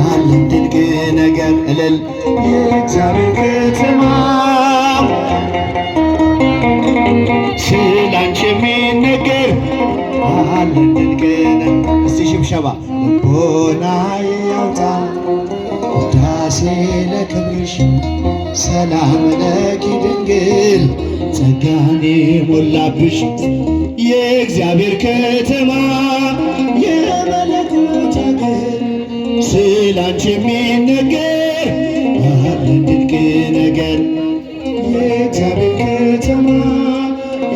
አለን ድንቅ ነገር እልል የእግዚአብሔር ከተማ ስላንቺ የሚነገር አለን ድንቅ ነገር። እስቲ ሽብሸባ ልቦናዬ ያውጣ ውዳሴ ለክብርሽ ሰላም ለኪ ድንግል ጸጋን የሞላብሽ የእግዚአብሔር ከተማ የመለኮት አገር ስላንቺ የሚነገር አለን ድንቅ ነገር የእግዚአብሔር ከተማ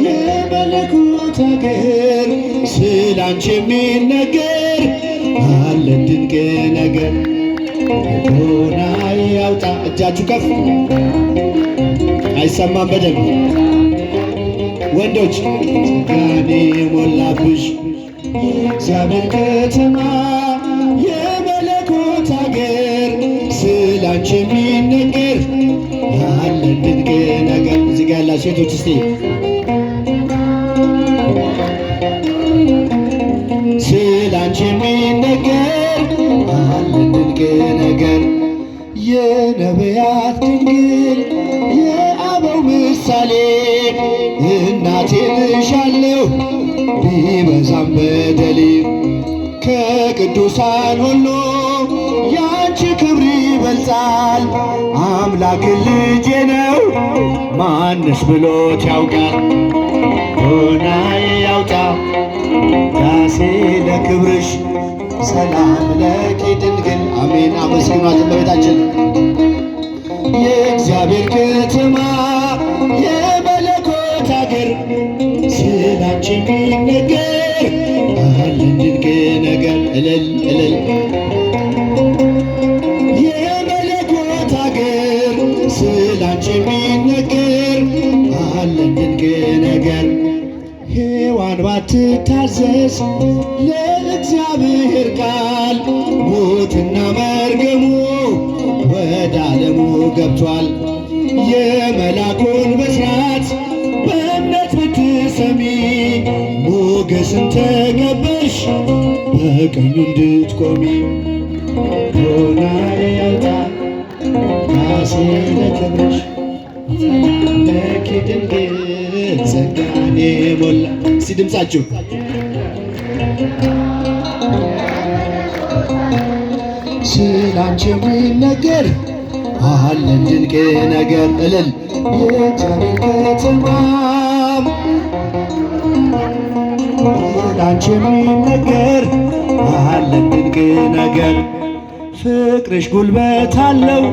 የመለኮት አገር ስላንቺ የሚነገር አለን ድንቅ ነገር። ልቦናዬ ያውጣ እጃችሁ ከፍ አይሰማም በደንብ ወንዶች ጸጋን የሞላብሽ የእግዚአብሔር ከተማ የመለኮት አገር ስላንቺ የሚነገር አለን ድንቅ ነገር። እዚህ ጋር ያላችሁ ሴቶች እስቲ ስላንቺ የሚነገር አለን ድንቅ ነገር የነቢያት ድንግል የአበው ምሳሌ እናቴ ልሻለሁ ቢበዛም በደሌ ከቅዱሳን ሁሉ ያንቺ ክብር ይበልጣል። አምላክን ልጄ ነው ማንስ ብሎት ያውቃል። ልቦናዬ ያውጣ ውዳሴ ለክብርሽ ሰላም ለኪ ድንግል አሜን። አመስግኗት እመቤታችን የእግዚአብሔር ከተማ የመለኮት አገር ስላንቺ የሚነገር አለን ድንቅ ነገር እልል እልል የመለኮት አገር ስላንቺ የሚነገር አለን ድንቅ ነገር። ሔዋን ባትታዘዝ ለእግዚአብሔር ቃል ሞትና መርገሙ ወደ ዓለሙ ገብቷል። የመላኩን ብስራት በእምነት ብትሰሚ ሞገስን ተቀበልሽ በቀኙ እንድትቆሚ። ልቦናዬ ያውጣ ውዳሴ ለክብርሽ ሰላም ለኪ ድንግል ጸጋን የሞላ እስቲ ድምፃችሁ ስላንቺ የሚነገር አለን ድንቅ ነገር እልል የእግዚአብሔር ከተማ ስላንቺ የሚነገር አለን ድንቅ ነገር። ፍቅርሽ ጉልበት አለው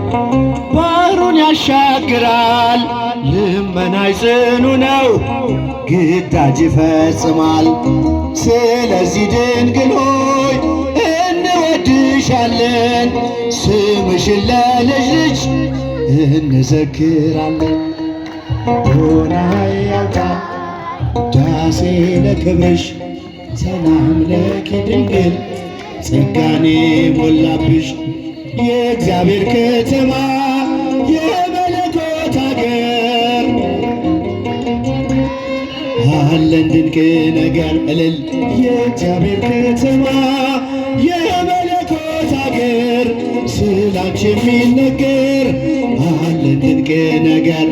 ባህሩን ያሻግራል። ልመናሽ ጽኑ ነው ግዳጅ ይፈጽማል። ስለዚህ ድንግል ሆይ እንወድሻለን ስምሽን ለልጅ ልጅ እንዘክራለን። ልቦናዬ ያውጣ ውዳሴ ለክብርሽ ሰላም ለኪ ድንግል ጸጋን የሞላብሽ የእግዚአብሔር ከተማ የመለኮት አገር አለን ድንቅ ነገር እልል የእግዚአብሔር ከተማ የመለኮት አገር ስላንቺ የሚነገር አለን ድንቅ ነገር።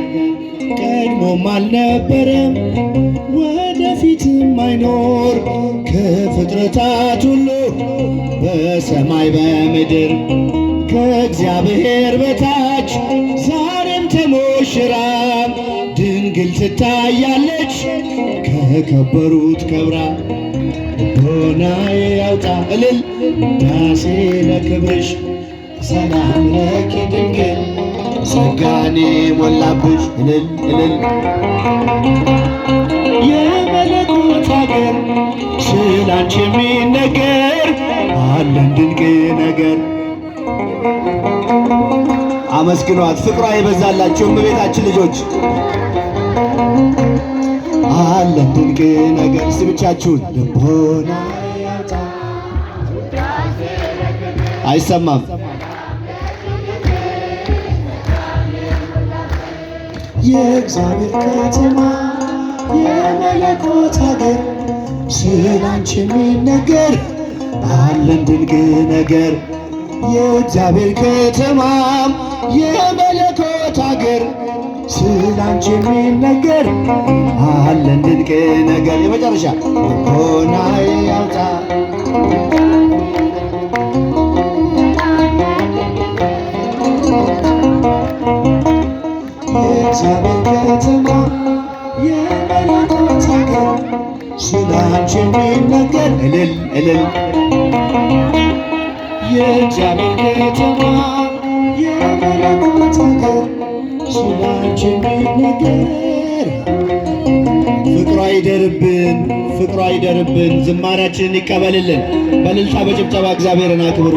ቀድሞም አልነበረም ወደፊትም አይኖር ከፍጥረታት ሁሉ በሰማይ በምድር ከእግዚአብሔር በታች ዛሬም ተሞሽራ ድንግል ትታያለች ከከበሩት ከብራ። ልቦናዬ ያውጣ እልል ውዳሴ ለክብርሽ ሰላም ለኪ ድንግል ጸጋን የሞላብሽ እልል እልል የመለኮት አገር ስላንቺ የሚነገር አለን ድንቅ ነገር። አመስግኗት ፍቅሯ የበዛላቸው እመቤታችን ልጆች አለን ድንቅ ነገር። እስቲ ብቻችሁን ልቦናዬ ያውጣ አይሰማም የእግዚአብሔር ከተማ የመለኮት አገር ስላንቺ የሚነገር አለን ድንቅ ነገር። የእግዚአብሔር ከተማም የመለኮት አገር ስላንቺ የሚነገር አለን ድንቅ ነገር። የመጨረሻ ልቦናዬ ያውጣ የእግዚአብሔር ከተማ የመለኮት አገር ስላንቺ የሚነገር እልል እልል የእግዚአብሔር ከተማ የመለኮት አገር ስላንቺ የሚነገር። ፍቅሯ ይደርብን፣ ፍቅሯ ይደርብን። ዝማሬያችንን ይቀበልልን። በእልልታ በጭብጨባ እግዚአብሔርን አክብሩ።